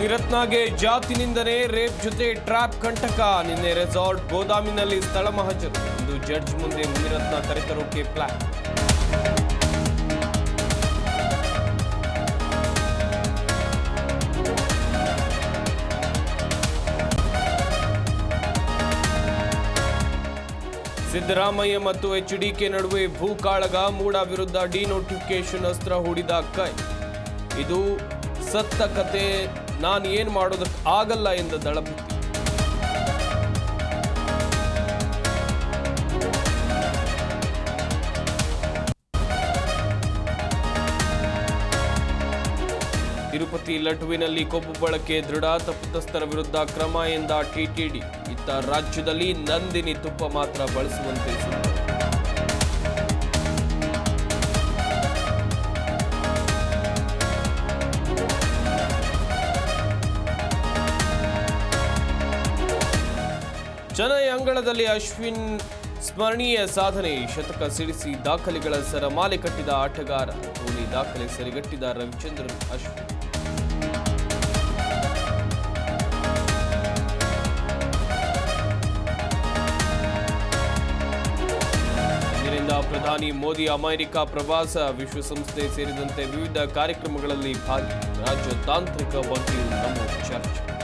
ಮುನಿರತ್ನಗೆ ಜಾತಿ ನಿಂದನೆ, ರೇಪ್ ಜೊತೆ ಟ್ರ್ಯಾಪ್ ಕಂಟಕ. ನಿನ್ನೆ ರೆಸಾರ್ಟ್ ಗೋದಾಮಿನಲ್ಲಿ ಸ್ಥಳ ಮಹಜರು. ಇಂದು ಜಡ್ಜ್ ಮುಂದೆ ಮುನಿರತ್ನ ಕರೆತರೋಕೆ ಪ್ಲಾನ್. ಸಿದ್ದರಾಮಯ್ಯ ಮತ್ತು ಎಚ್ಡಿಕೆ ನಡುವೆ ಭೂಕಾಳಗ. ಮೂಡ ವಿರುದ್ಧ ಡಿನೋಟಿಫಿಕೇಶನ್ ಅಸ್ತ್ರ ಹೂಡಿದ ಕೈ. ಇದು ಸತ್ತ ಕತೆ, ನಾನು ಏನ್ ಮಾಡೋದಕ್ಕೆ ಆಗಲ್ಲ ಎಂದ ದಳಪತಿ. ತಿರುಪತಿ ಲಡ್ಡುವಿನಲ್ಲಿ ಕೊಬ್ಬು ಬಳಕೆ ದೃಢ, ತಪ್ಪಿತಸ್ಥರ ವಿರುದ್ಧ ಕ್ರಮ ಎಂದ ಟಿಟಿಡಿ. ಇತ್ತ ರಾಜ್ಯದಲ್ಲಿ ನಂದಿನಿ ತುಪ್ಪ ಮಾತ್ರ ಬಳಸುವಂತೆ ಸೂಚನೆ. ಚೆನ್ನೈ ಅಂಗಳದಲ್ಲಿ ಅಶ್ವಿನ್ ಸ್ಮರಣೀಯ ಸಾಧನೆ. ಶತಕ ಸಿಡಿಸಿ ದಾಖಲೆಗಳ ಸರಮಾಲೆ ಕಟ್ಟಿದ ಆಟಗಾರ. ಧೋನಿ ದಾಖಲೆ ಸರಿಗಟ್ಟಿದ ರವಿಚಂದ್ರನ್ ಅಶ್ವಿನ್. ಇಂದಿನಿಂದ ಪ್ರಧಾನಿ ಮೋದಿ ಅಮೆರಿಕ ಪ್ರವಾಸ. ವಿಶ್ವಸಂಸ್ಥೆ ಸೇರಿದಂತೆ ವಿವಿಧ ಕಾರ್ಯಕ್ರಮಗಳಲ್ಲಿ ಭಾಗಿ. ರಾಜ್ಯ ತಾಂತ್ರಿಕ ಬಗ್ಗೆ ನಮ್ಮ ಚರ್ಚೆ.